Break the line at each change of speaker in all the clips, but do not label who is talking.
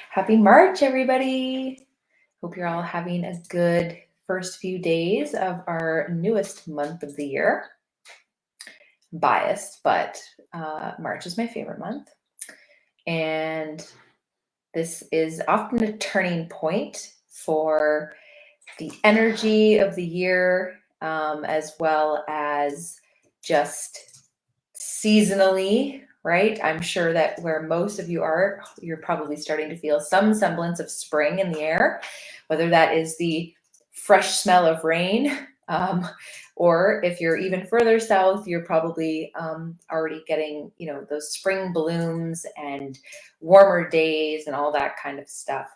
Happy March, everybody. Hope you're all having a good first few days of our newest month of the year. Biased, but March is my favorite month. And this is often a turning point for the energy of the year, as well as just seasonally, right? I'm sure that where most of you are, you're probably starting to feel some semblance of spring in the air, whether that is the fresh smell of rain, or if you're even further south, you're probably already getting, those spring blooms and warmer days and all that kind of stuff.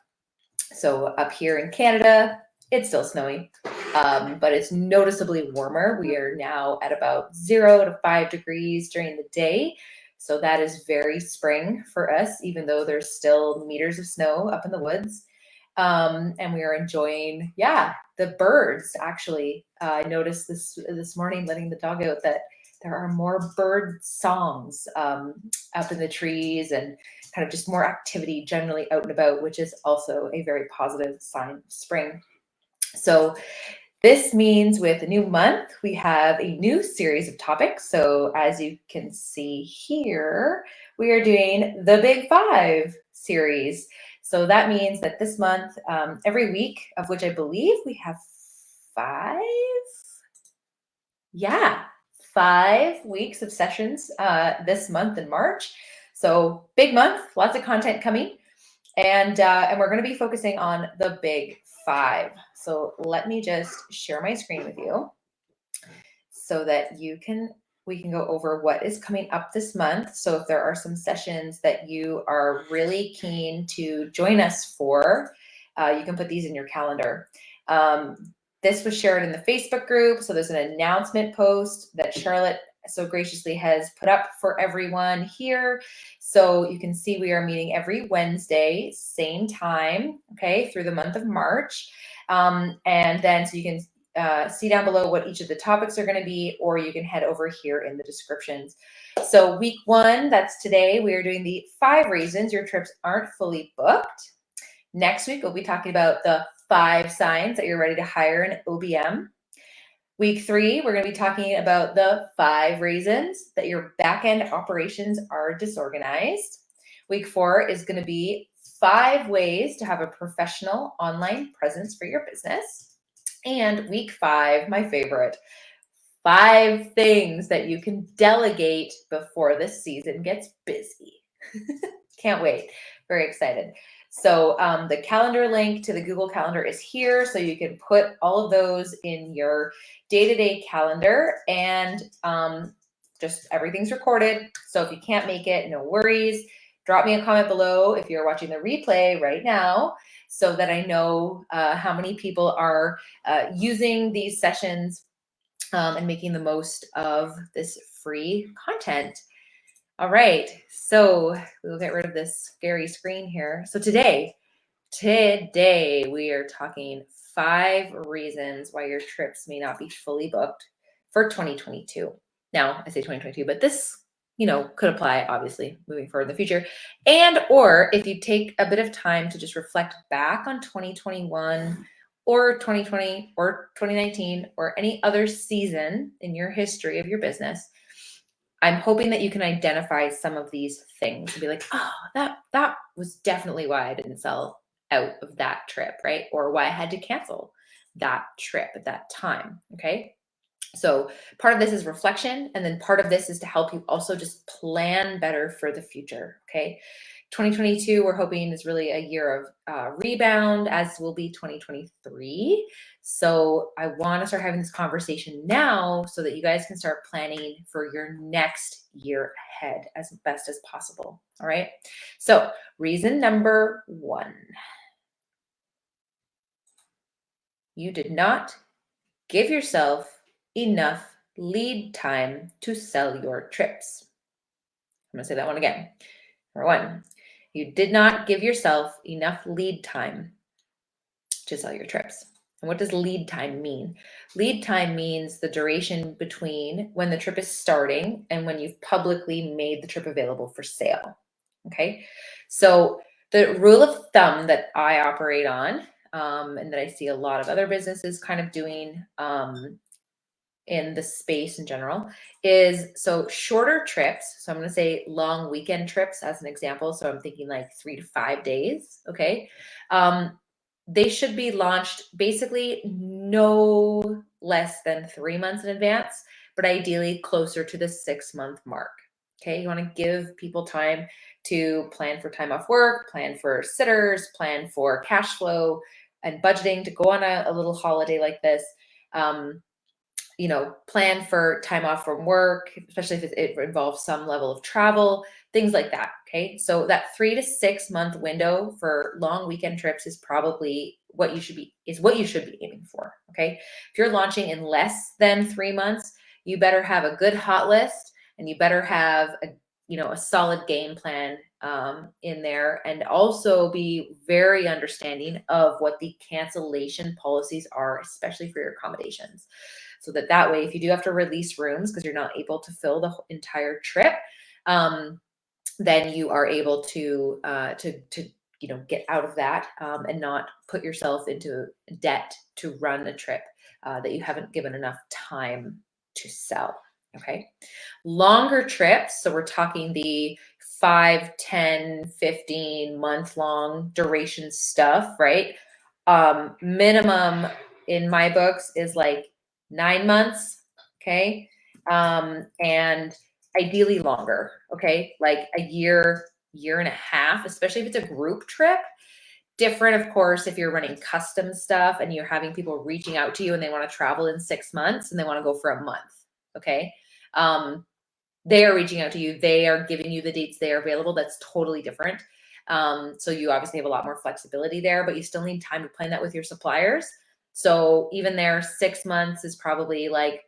So up here in Canada, it's still snowy, but it's noticeably warmer. We are now at about 0 to 5 degrees during the day. So that is very spring for us, even though there's still meters of snow up in the woods. And we are enjoying, the birds. Actually, I noticed this morning letting the dog out that there are more bird songs up in the trees and kind of just more activity generally out and about, which is also a very positive sign of spring. So this means with a new month, we have a new series of topics. So as you can see here, we are doing the Big Five series. So that means that this month, every week, of which I believe we have 5. Yeah, 5 weeks of sessions this month in March. So big month, lots of content coming. And we're going to be focusing on the Big Five. So let me just share my screen with you so that we can go over what is coming up this month. So if there are some sessions that you are really keen to join us for, you can put these in your calendar. This was shared in the Facebook group. So there's an announcement post that Charlotte so graciously has put up for everyone here. So you can see we are meeting every Wednesday, same time, okay, through the month of March. And then so you can see down below what each of the topics are going to be, or you can head over here in the descriptions. So week 1, that's today, we are doing the 5 reasons your trips aren't fully booked. Next week, we'll be talking about the 5 signs that you're ready to hire an OBM. Week 3, we're going to be talking about the 5 reasons that your back-end operations are disorganized. Week 4 is going to be 5 ways to have a professional online presence for your business. And week 5, my favorite, 5 things that you can delegate before the season gets busy. Can't wait. Very excited. So the calendar link to the Google Calendar is here. So you can put all of those in your day-to-day calendar, and just everything's recorded. So if you can't make it, no worries. Drop me a comment below if you're watching the replay right now, so that I know how many people are using these sessions and making the most of this free content. All right, so we'll get rid of this scary screen here. So today we are talking 5 reasons why your trips may not be fully booked for 2022. Now, I say 2022, but this, could apply obviously moving forward in the future. And or if you take a bit of time to just reflect back on 2021 or 2020 or 2019 or any other season in your history of your business, I'm hoping that you can identify some of these things and be like, oh, that was definitely why I didn't sell out of that trip, right? Or why I had to cancel that trip at that time, okay? So part of this is reflection, and then part of this is to help you also just plan better for the future, okay? 2022, we're hoping, is really a year of rebound, as will be 2023. So I want to start having this conversation now so that you guys can start planning for your next year ahead as best as possible. All right. So reason number 1, you did not give yourself enough lead time to sell your trips. I'm going to say that one again. Number 1, you did not give yourself enough lead time to sell your trips. And what does lead time mean? Lead time means the duration between when the trip is starting and when you've publicly made the trip available for sale. Okay. So the rule of thumb that I operate on, and that I see a lot of other businesses kind of doing in the space in general, is so shorter trips. So I'm going to say long weekend trips as an example. So I'm thinking like 3 to 5 days. Okay. They should be launched basically no less than 3 months in advance, but ideally closer to the 6-month mark. Okay. You want to give people time to plan for time off work, plan for sitters, plan for cash flow and budgeting to go on a little holiday like this. Plan for time off from work, especially if it involves some level of travel, things like that. Okay. So that 3 to 6 month window for long weekend trips is probably what you should be aiming for. Okay. If you're launching in less than 3 months, you better have a good hot list and you better have a solid game plan in there, and also be very understanding of what the cancellation policies are, especially for your accommodations. So that way, if you do have to release rooms because you're not able to fill the entire trip, then you are able to get out of that and not put yourself into debt to run a trip that you haven't given enough time to sell. Okay. Longer trips. So we're talking the 5, 10, 15 month long duration stuff, right? Minimum in my books is like 9 months. Okay. And ideally longer. Okay. Like a year, year and a half, especially if it's a group trip. Different, of course, if you're running custom stuff and you're having people reaching out to you and they want to travel in 6 months and they want to go for a month. Okay. They are reaching out to you. They are giving you the dates they are available. That's totally different. So you obviously have a lot more flexibility there, but you still need time to plan that with your suppliers. So even there, 6 months is probably like,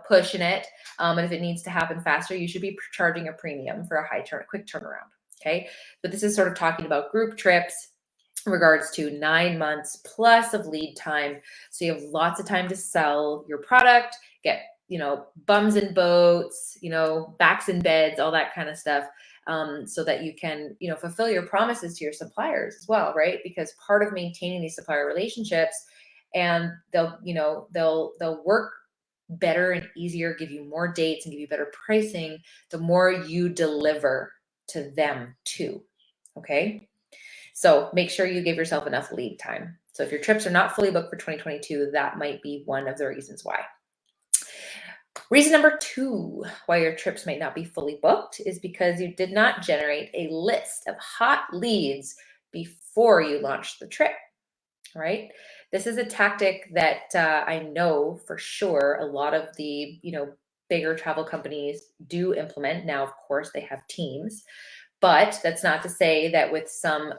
pushing it. And if it needs to happen faster, you should be charging a premium for a quick turnaround. Okay. But this is sort of talking about group trips in regards to 9 months plus of lead time. So you have lots of time to sell your product, get bums in boats, backs in beds, all that kind of stuff, so that you can, fulfill your promises to your suppliers as well, right? Because part of maintaining these supplier relationships, and they'll work better and easier, give you more dates and give you better pricing, the more you deliver to them too. Okay. So make sure you give yourself enough lead time. So if your trips are not fully booked for 2022, that might be one of the reasons why. Reason number 2 why your trips might not be fully booked is because you did not generate a list of hot leads before you launched the trip, right? This is a tactic that I know for sure a lot of the, bigger travel companies do implement. Now, of course, they have teams, but that's not to say that with some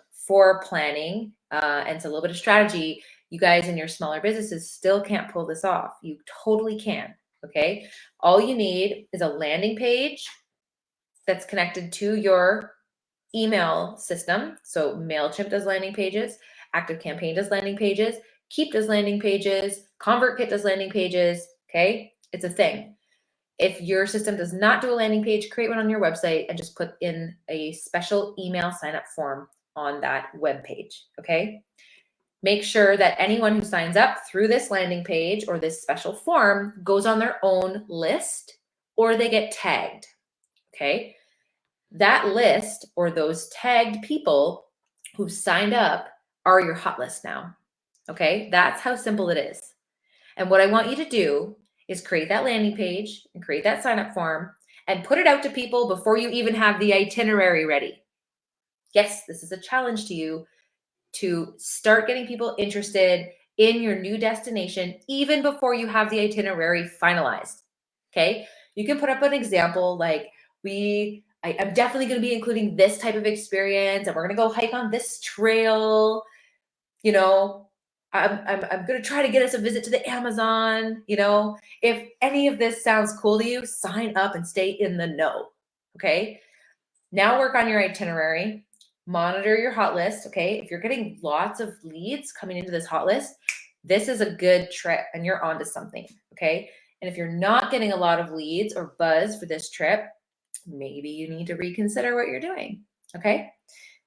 planning and a little bit of strategy, you guys in your smaller businesses still can't pull this off. You totally can. Okay. All you need is a landing page that's connected to your email system. So MailChimp does landing pages, ActiveCampaign does landing pages, Keep does landing pages, ConvertKit does landing pages. Okay. It's a thing. If your system does not do a landing page, create one on your website and just put in a special email sign-up form on that web page. Okay. Make sure that anyone who signs up through this landing page or this special form goes on their own list or they get tagged. Okay. That list or those tagged people who signed up are your hot list now. Okay. That's how simple it is. And what I want you to do is create that landing page and create that sign up form and put it out to people before you even have the itinerary ready. Yes, this is a challenge to you to start getting people interested in your new destination even before you have the itinerary finalized. Okay. You can put up an example like I'm definitely going to be including this type of experience and we're going to go hike on this trail. I'm going to try to get us a visit to the Amazon. If any of this sounds cool to you, sign up and stay in the know. Okay. Now work on your itinerary, monitor your hot list. Okay. If you're getting lots of leads coming into this hot list, this is a good trip and you're onto something, okay? And if you're not getting a lot of leads or buzz for this trip, maybe you need to reconsider what you're doing, okay?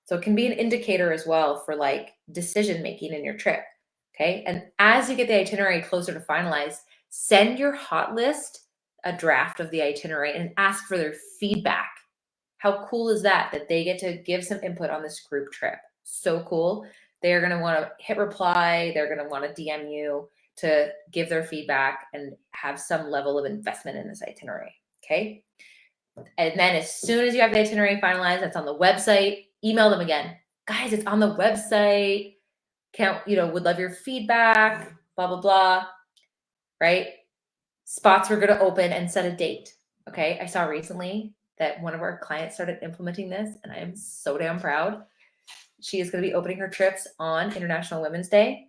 So it can be an indicator as well for like decision making in your trip, okay? And as you get the itinerary closer to finalized, send your hot list a draft of the itinerary and ask for their feedback. How cool is that, that they get to give some input on this group trip? So cool. They're going to want to hit reply. They're going to want to DM you to give their feedback and have some level of investment in this itinerary, okay? And then as soon as you have the itinerary finalized, that's on the website, email them again. Guys, it's on the website. Would love your feedback, blah, blah, blah, right? Spots we're going to open and set a date. Okay. I saw recently that one of our clients started implementing this, and I am so damn proud. She is going to be opening her trips on International Women's Day.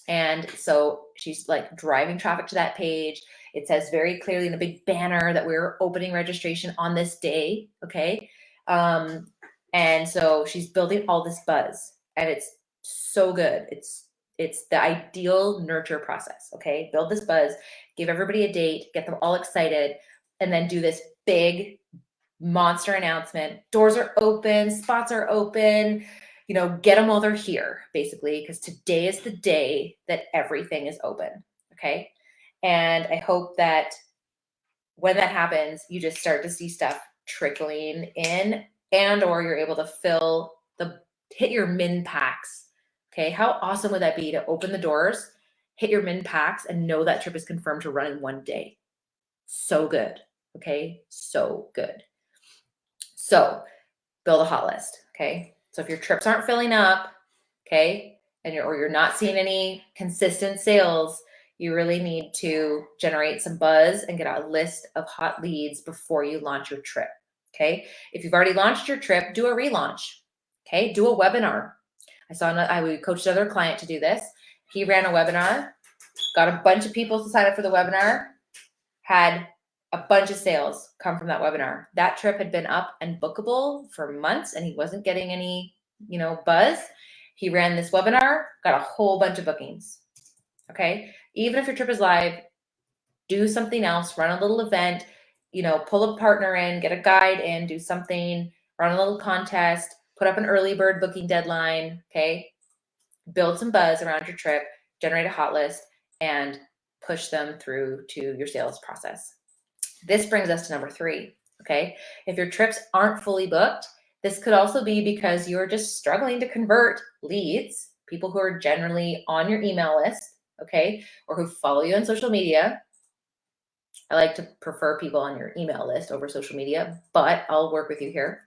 And so she's like driving traffic to that page. It says very clearly in a big banner that we're opening registration on this day. Okay. And so she's building all this buzz, and it's so good. It's the ideal nurture process. Okay. Build this buzz, give everybody a date, get them all excited, and then do this big monster announcement. Doors are open, spots are open, get them while they're here, basically, because today is the day that everything is open. Okay. And I hope that when that happens, you just start to see stuff trickling in, and or you're able to hit your min packs. Okay. How awesome would that be to open the doors, hit your min packs, and know that trip is confirmed to run in one day? So good. Okay. So good. So build a hot list. Okay. So if your trips aren't filling up, okay, and you're not seeing any consistent sales, you really need to generate some buzz and get a list of hot leads before you launch your trip. Okay. If you've already launched your trip, do a relaunch. Okay. Do a webinar. We coached another client to do this. He ran a webinar, got a bunch of people to sign up for the webinar, had a bunch of sales come from that webinar. That trip had been up and bookable for months, and he wasn't getting any, buzz. He ran this webinar, got a whole bunch of bookings. Okay. Even if your trip is live, do something else, run a little event, pull a partner in, get a guide in, do something, run a little contest, put up an early bird booking deadline. Okay. Build some buzz around your trip, generate a hot list, and push them through to your sales process. This brings us to number 3. Okay. If your trips aren't fully booked, this could also be because you're just struggling to convert leads, people who are generally on your email list, okay, or who follow you on social media. I like to prefer people on your email list over social media, but I'll work with you here.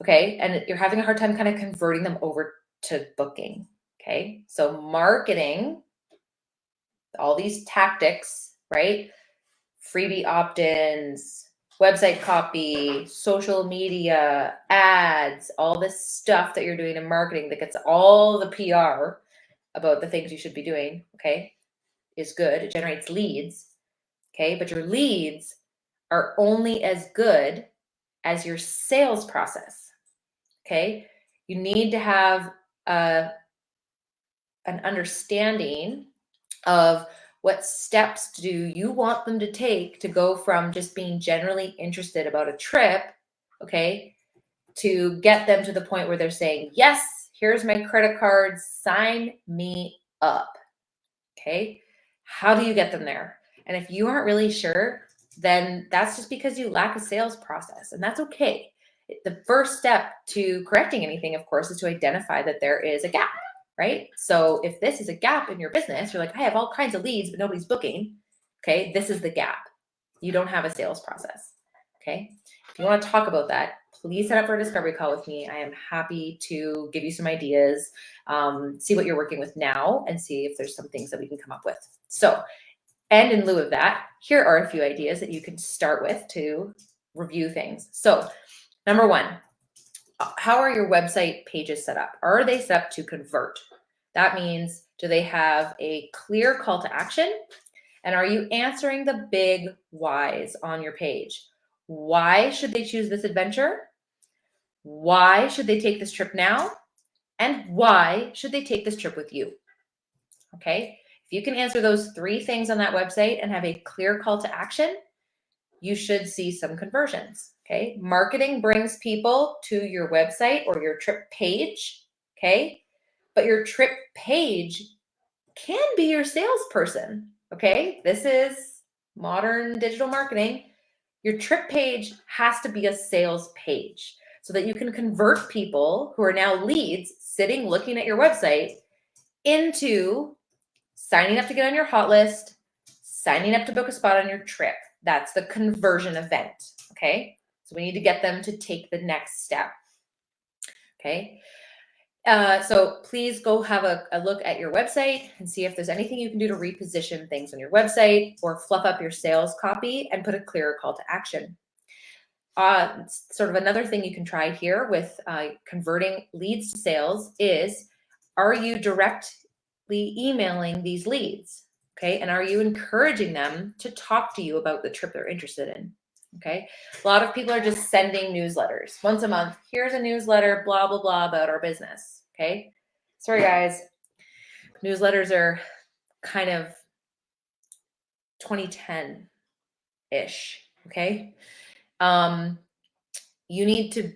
Okay. And you're having a hard time kind of converting them over to booking. Okay. So marketing, all these tactics, right? Freebie opt-ins, website copy, social media, ads, all this stuff that you're doing in marketing that gets all the PR about the things you should be doing, okay, is good. It generates leads, okay, but your leads are only as good as your sales process, okay? You need to have an understanding of what steps do you want them to take to go from just being generally interested about a trip, okay, to get them to the point where they're saying, yes, here's my credit card, sign me up, okay? How do you get them there? And if you aren't really sure, then that's just because you lack a sales process, and that's okay. The first step to correcting anything, of course, is to identify that there is a gap. Right? So if this is a gap in your business, you're like, I have all kinds of leads, but nobody's booking. Okay. This is the gap. You don't have a sales process. Okay. If you want to talk about that, please set up for a discovery call with me. I am happy to give you some ideas, see what you're working with now, and see if there's some things that we can come up with. So, and in lieu of that, here are a few ideas that you can start with to review things. So, number 1, how are your website pages set up? Are they set up to convert? That means, do they have a clear call to action? And are you answering the big whys on your page? Why should they choose this adventure? Why should they take this trip now? And why should they take this trip with you? Okay. If you can answer those 3 things on that website and have a clear call to action, you should see some conversions. Okay. Marketing brings people to your website or your trip page. Okay. But your trip page can be your salesperson. Okay. This is modern digital marketing. Your trip page has to be a sales page so that you can convert people who are now leads sitting looking at your website into signing up to get on your hot list, signing up to book a spot on your trip. That's the conversion event. Okay. So we need to get them to take the next step. Okay. So please go have a look at your website and see if there's anything you can do to reposition things on your website or fluff up your sales copy and put a clearer call to action. Sort of another thing you can try here with converting leads to sales is, are you directly emailing these leads? Okay. And are you encouraging them to talk to you about the trip they're interested in? Okay. A lot of people are just sending newsletters once a month. Here's a newsletter, blah, blah, blah about our business. Okay. Sorry, guys. Newsletters are kind of 2010-ish. Okay. You need to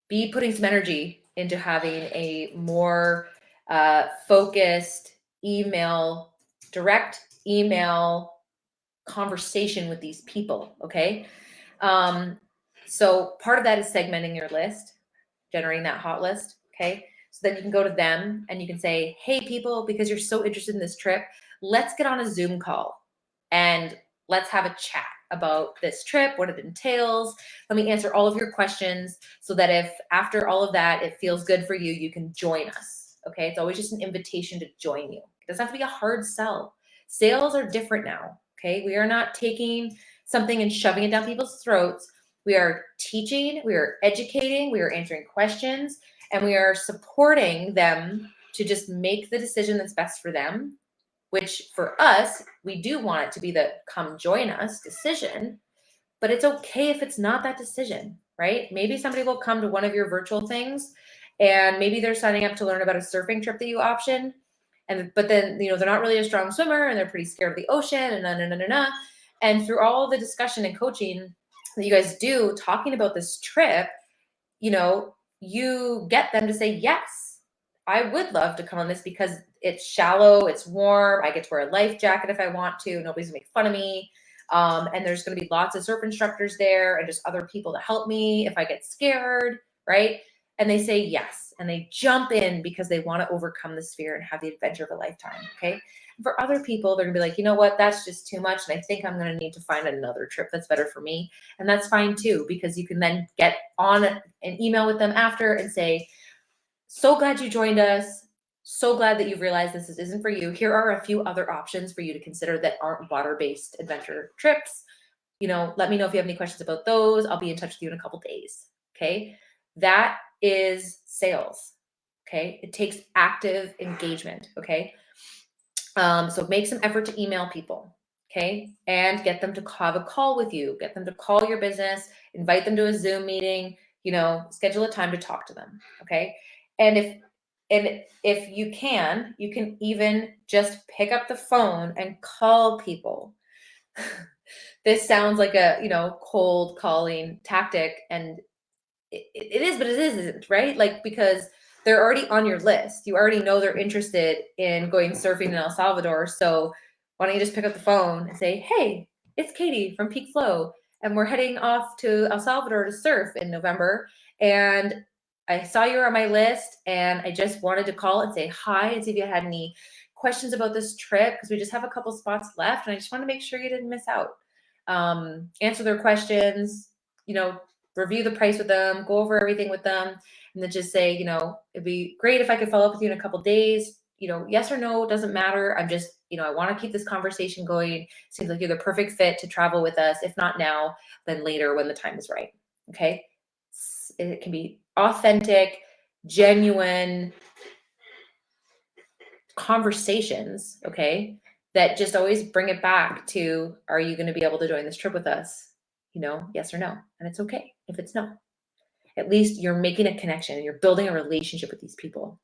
be putting some energy into having a more focused direct email conversation with these people. Okay. So part of that is segmenting your list, generating that hot list. Okay. So then you can go to them and you can say, hey, people, because you're so interested in this trip, let's get on a Zoom call and let's have a chat about this trip, what it entails. Let me answer all of your questions so that if after all of that, it feels good for you, you can join us. Okay. It's always just an invitation to join you. It doesn't have to be a hard sell. Sales are different now. Okay. We are not taking something and shoving it down people's throats. We are teaching, we are educating, we are answering questions, and we are supporting them to just make the decision that's best for them, which for us, we do want it to be the come join us decision, but it's okay if it's not that decision, right? Maybe somebody will come to one of your virtual things and maybe they're signing up to learn about a surfing trip that you option. But then, they're not really a strong swimmer and they're pretty scared of the ocean and And through all the discussion and coaching that you guys do talking about this trip, you get them to say, yes, I would love to come on this because it's shallow, it's warm, I get to wear a life jacket if I want to, nobody's gonna make fun of me. And there's gonna be lots of surf instructors there and just other people to help me if I get scared, right? And they say yes, and they jump in because they want to overcome this fear and have the adventure of a lifetime, okay? For other people, they're gonna be like, you know what, that's just too much, and I think I'm gonna need to find another trip that's better for me. And that's fine too, because you can then get on an email with them after and say, so glad you joined us. So glad that you've realized this isn't for you. Here are a few other options for you to consider that aren't water-based adventure trips. Let me know if you have any questions about those. I'll be in touch with you in a couple days. Okay. That is sales. Okay. It takes active engagement. Okay. So make some effort to email people. Okay. And get them to have a call with you, get them to call your business, invite them to a Zoom meeting, schedule a time to talk to them. Okay. And if you can even just pick up the phone and call people. This sounds like a, cold calling tactic, and it is, but it isn't, right? Like, because they're already on your list. You already know they're interested in going surfing in El Salvador. So why don't you just pick up the phone and say, hey, it's Katie from Peak Flow, and we're heading off to El Salvador to surf in November. And I saw you were on my list, and I just wanted to call and say hi and see if you had any questions about this trip, because we just have a couple spots left, and I just want to make sure you didn't miss out. Answer their questions, review the price with them, go over everything with them, and then just say, it'd be great if I could follow up with you in a couple days. Yes or no, doesn't matter. I'm just, I want to keep this conversation going. Seems like you're the perfect fit to travel with us. If not now, then later when the time is right. Okay. It can be authentic, genuine conversations. Okay. That just always bring it back to, are you going to be able to join this trip with us? Yes or no. And it's okay if it's no. At least you're making a connection and you're building a relationship with these people.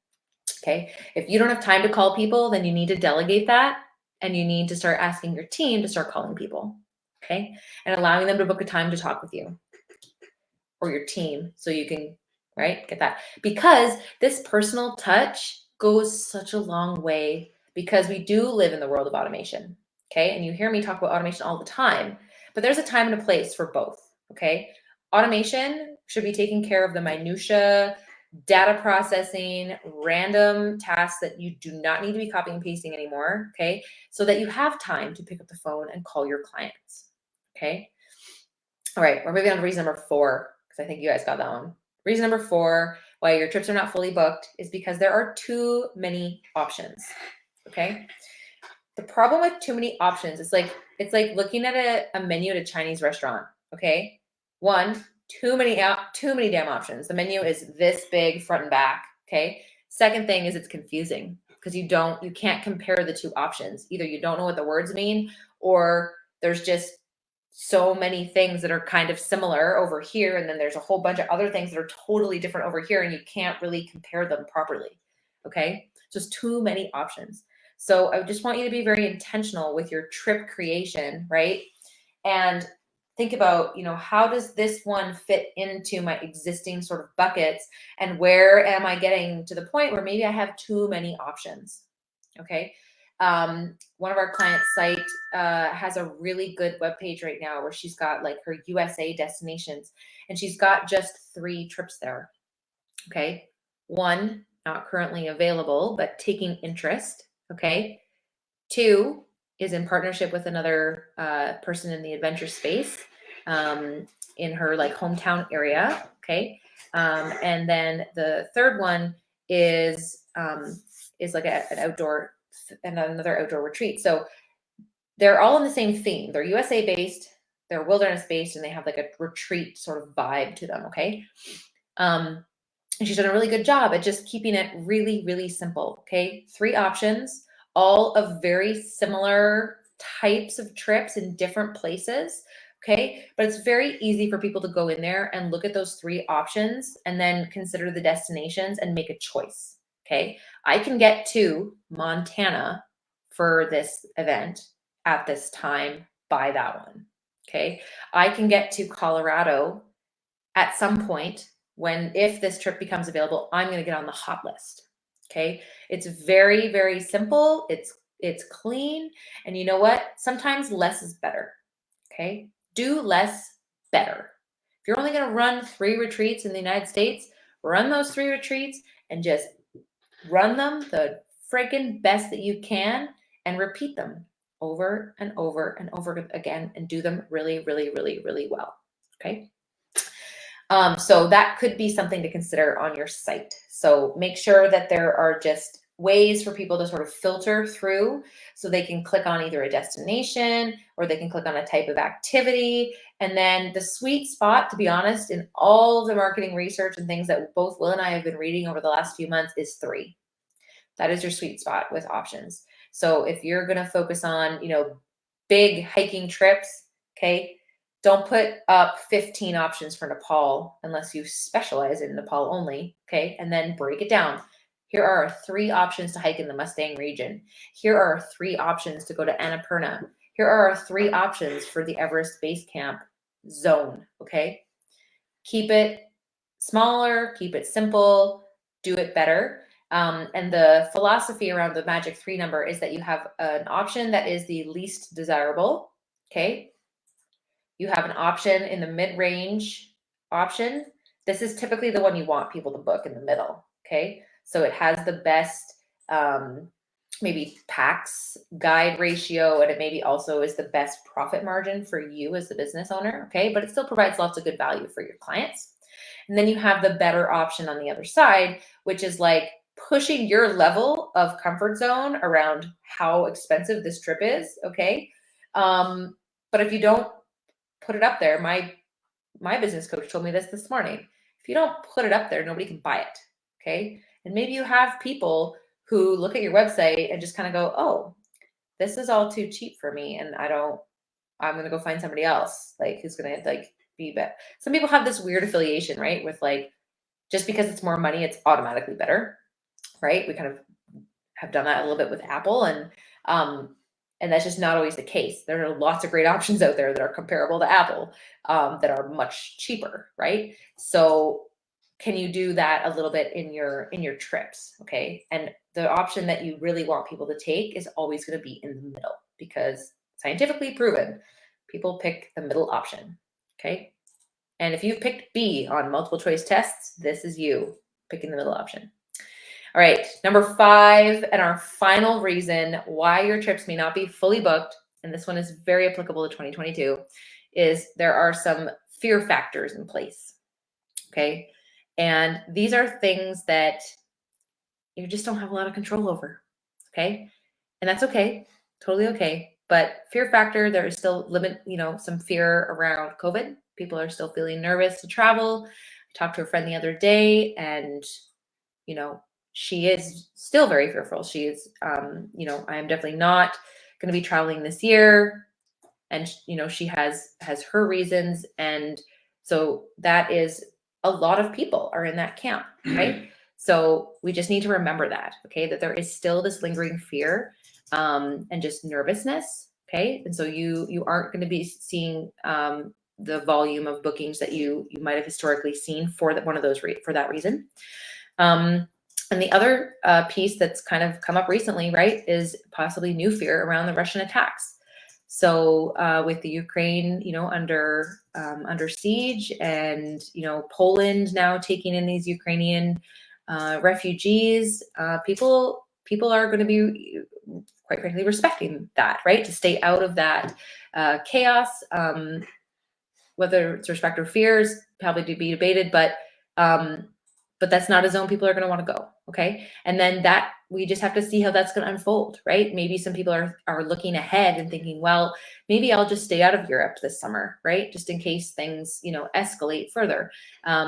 Okay. If you don't have time to call people, then you need to delegate that, and you need to start asking your team to start calling people. Okay. And allowing them to book a time to talk with you or your team so you can, right, get that. Because this personal touch goes such a long way, because we do live in the world of automation. Okay. And you hear me talk about automation all the time, but there's a time and a place for both. Okay. Automation should be taking care of the minutia, data processing, random tasks that you do not need to be copying and pasting anymore. Okay. So that you have time to pick up the phone and call your clients. Okay. All right. We're moving on to reason number 4, because I think you guys got that one. Reason number 4, why your trips are not fully booked, is because there are too many options. Okay. The problem with too many options is it's like looking at a menu at a Chinese restaurant. Okay. One, too many damn options. The menu is this big front and back. Okay. Second thing is it's confusing because you can't compare the two options. Either you don't know what the words mean, or there's just so many things that are kind of similar over here, and then there's a whole bunch of other things that are totally different over here, and you can't really compare them properly. Okay. Just too many options. So I just want you to be very intentional with your trip creation, right? And think about, how does this one fit into my existing sort of buckets, and where am I getting to the point where maybe I have too many options? Okay. One of our clients' site has a really good webpage right now where she's got like her USA destinations, and she's got just 3 trips there. Okay. 1, not currently available, but taking interest. Okay. 2 is in partnership with another person in the adventure space in her like hometown area. Okay. And then the third one is like another outdoor retreat. So they're all in the same theme. They're USA based, they're wilderness based, and they have like a retreat sort of vibe to them. Okay. And she's done a really good job at just keeping it really, really simple. Okay. 3 options, all of very similar types of trips in different places. Okay. But it's very easy for people to go in there and look at those 3 options and then consider the destinations and make a choice. Okay. I can get to Montana for this event at this time, by that one. Okay. I can get to Colorado at some point if this trip becomes available. I'm going to get on the hot list. Okay. It's very, very simple. It's clean. And you know what? Sometimes less is better. Okay. Do less better. If you're only going to run 3 retreats in the United States, run those 3 retreats and just run them the freaking best that you can, and repeat them over and over and over again, and do them really, really, really, really well. Okay. So that could be something to consider on your site. So make sure that there are just ways for people to sort of filter through, so they can click on either a destination or they can click on a type of activity. And then the sweet spot, to be honest, in all of the marketing research and things that both Will and I have been reading over the last few months, is 3. That is your sweet spot with options. So if you're going to focus on, big hiking trips, okay, don't put up 15 options for Nepal unless you specialize in Nepal only. Okay. And then break it down. Here are 3 options to hike in the Mustang region. Here are 3 options to go to Annapurna. Here are 3 options for the Everest Base Camp zone. Okay. Keep it smaller, keep it simple, do it better. And the philosophy around the magic 3 number is that you have an option that is the least desirable. Okay. You have an option in the mid-range option. This is typically the one you want people to book in the middle. Okay. So it has the best, maybe PAX guide ratio, and it maybe also is the best profit margin for you as the business owner. Okay. But it still provides lots of good value for your clients. And then you have the better option on the other side, which is like pushing your level of comfort zone around how expensive this trip is. Okay. But if you don't put it up there, my business coach told me this morning. If you don't put it up there, nobody can buy it. Okay. And maybe you have people who look at your website and just kind of go, oh, this is all too cheap for me, and I'm going to go find somebody else like who's going to like be better. Some people have this weird affiliation, right? With like, just because it's more money, it's automatically better. right? We kind of have done that a little bit with Apple, and that's just not always the case. There are lots of great options out there that are comparable to Apple, that are much cheaper, right? So can you do that a little bit in your trips? Okay. And the option that you really want people to take is always going to be in the middle, because scientifically proven, people pick the middle option. Okay. And if you've picked B on multiple choice tests, this is you picking the middle option. All right, number 5, and our final reason why your trips may not be fully booked, and this one is very applicable to 2022, is there are some fear factors in place. Okay. And these are things that you just don't have a lot of control over. Okay. And that's okay. Totally okay. But fear factor, there is still some fear around COVID. People are still feeling nervous to travel. I talked to a friend the other day, and she is still very fearful. She is, I am definitely not going to be traveling this year. And, she has her reasons. And so that is, a lot of people are in that camp, right? So we just need to remember that, okay, that there is still this lingering fear, and just nervousness. Okay. And so you aren't going to be seeing, the volume of bookings that you might have historically seen for that reason. And the other piece that's kind of come up recently, right, is possibly new fear around the Russian attacks. So with the Ukraine, under siege, and Poland now taking in these Ukrainian refugees, people are going to be, quite frankly, respecting that, right, to stay out of that chaos. Whether it's respect or fears, probably to be debated, but that's not a zone people are going to want to go. Okay. And then that we just have to see how that's going to unfold, right? Maybe some people are looking ahead and thinking, well, maybe I'll just stay out of Europe this summer, right? Just in case things, escalate further.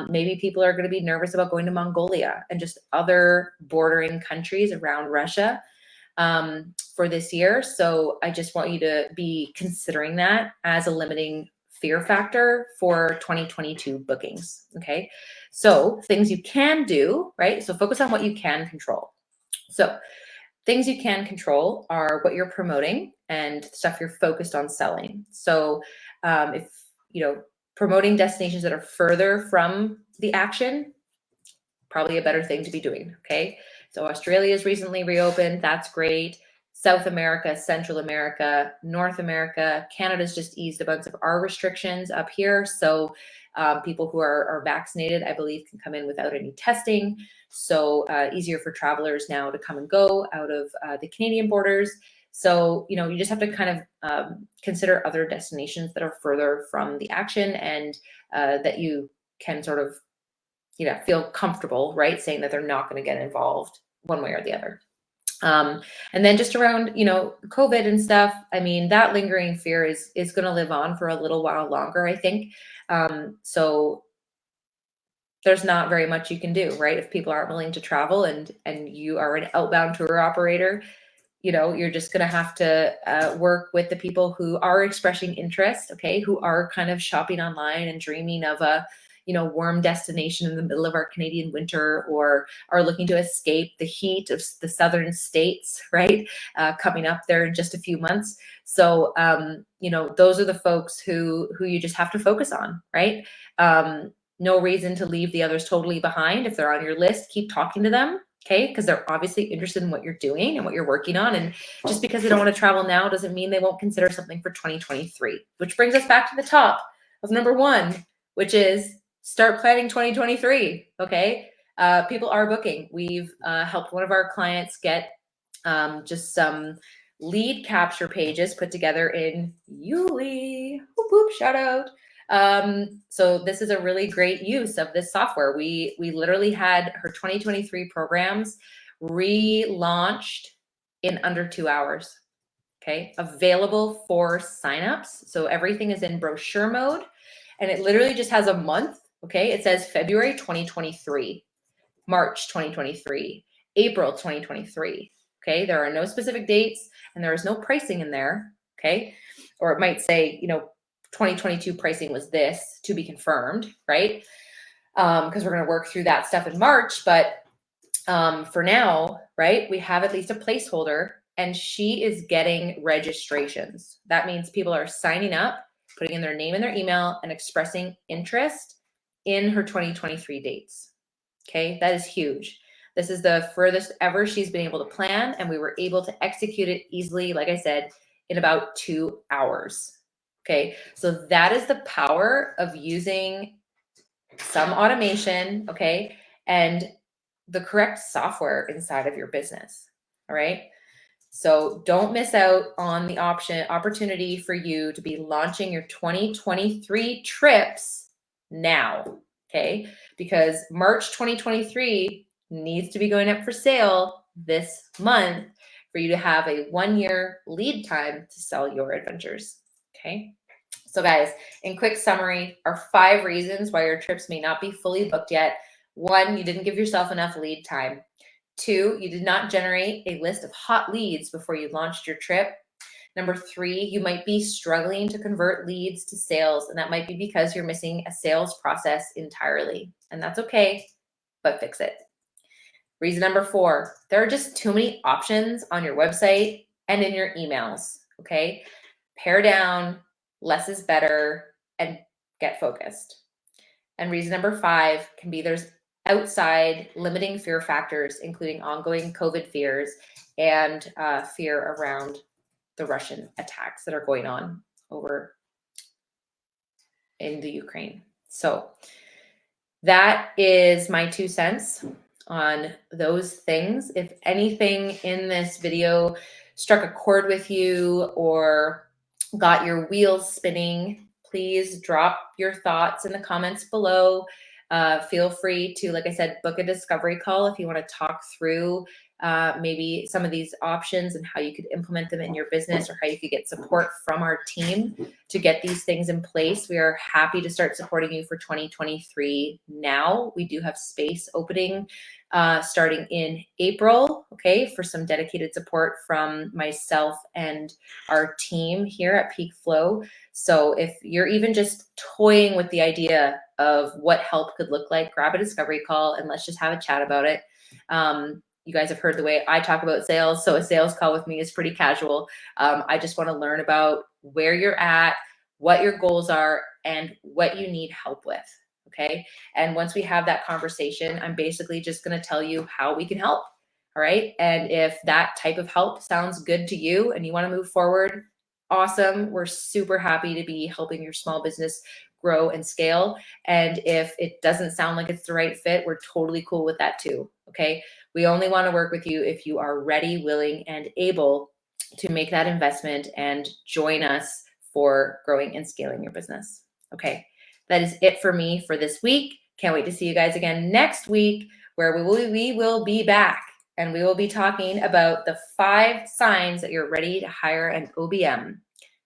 Maybe people are going to be nervous about going to Mongolia and just other bordering countries around Russia, for this year. So I just want you to be considering that as a limiting fear factor for 2022 bookings. Okay. So things you can do, right? So focus on what you can control. So things you can control are what you're promoting and stuff you're focused on selling. So if, promoting destinations that are further from the action, probably a better thing to be doing. Okay. So Australia's recently reopened. That's great. South America, Central America, North America, Canada's just eased a bunch of our restrictions up here. So people who are vaccinated, I believe, can come in without any testing. So easier for travelers now to come and go out of the Canadian borders. So, you just have to kind of consider other destinations that are further from the action, and that you can sort of, feel comfortable, right, saying that they're not going to get involved one way or the other. And then just around, COVID and stuff, I mean, that lingering fear is going to live on for a little while longer, I think. So there's not very much you can do, right? If people aren't willing to travel, and you are an outbound tour operator, you're just going to have to work with the people who are expressing interest, okay, who are kind of shopping online and dreaming of a, warm destination in the middle of our Canadian winter, or are looking to escape the heat of the southern states, right, coming up there in just a few months. So, those are the folks who you just have to focus on, right? No reason to leave the others totally behind. If they're on your list, keep talking to them. Okay, because they're obviously interested in what you're doing and what you're working on. And just because they don't want to travel now doesn't mean they won't consider something for 2023, which brings us back to the top of number 1, which is start planning 2023. Okay, people are booking. We've helped one of our clients get just some lead capture pages put together in Yuli. Whoop, whoop, shout out. So this is a really great use of this software. We literally had her 2023 programs relaunched in under 2 hours. Okay, available for signups. So everything is in brochure mode, and it literally just has a month. Okay, it says February 2023, March 2023, April 2023. Okay, there are no specific dates, and there is no pricing in there. Okay, or it might say, 2022 pricing was this, to be confirmed, right? Because we're going to work through that stuff in March. But for now, right, we have at least a placeholder, and she is getting registrations. That means people are signing up, putting in their name and their email, and expressing interest in her 2023 dates. Okay, that is huge. This is the furthest ever she's been able to plan, and we were able to execute it easily, like I said, in about 2 hours. Okay, so that is the power of using some automation, okay, and the correct software inside of your business. All right. So don't miss out on the opportunity for you to be launching your 2023 trips now. Okay. Because March 2023 needs to be going up for sale this month for you to have a 1-year lead time to sell your adventures. Okay. So guys, in quick summary, are 5 reasons why your trips may not be fully booked yet. 1, you didn't give yourself enough lead time. 2, you did not generate a list of hot leads before you launched your trip. Number 3, you might be struggling to convert leads to sales, and that might be because you're missing a sales process entirely. And that's okay, but fix it. Reason number 4, there are just too many options on your website and in your emails, okay? Pare down, less is better, and get focused. And reason number 5 can be there's outside limiting fear factors, including ongoing COVID fears and fear around the Russian attacks that are going on over in the Ukraine. So that is my 2 cents on those things. If anything in this video struck a chord with you or got your wheels spinning, please drop your thoughts in the comments below. Feel free to, like I said, book a discovery call if you want to talk through maybe some of these options and how you could implement them in your business, or how you could get support from our team to get these things in place. We are happy to start supporting you for 2023 now. We do have space opening starting in April, okay, for some dedicated support from myself and our team here at Peak Flow. So if you're even just toying with the idea of what help could look like, grab a discovery call and let's just have a chat about it. You guys have heard the way I talk about sales, so a sales call with me is pretty casual. I just want to learn about where you're at, what your goals are, and what you need help with. Okay. And once we have that conversation, I'm basically just going to tell you how we can help. All right. And if that type of help sounds good to you and you want to move forward, awesome. We're super happy to be helping your small business grow and scale. And if it doesn't sound like it's the right fit, we're totally cool with that too. Okay. We only want to work with you if you are ready, willing, and able to make that investment and join us for growing and scaling your business. Okay. That is it for me for this week. Can't wait to see you guys again next week, where we will be back and we will be talking about the 5 signs that you're ready to hire an OBM.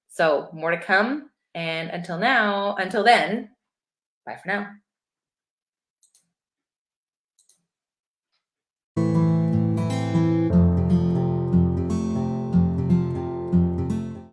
So more to come. And until then, bye for now.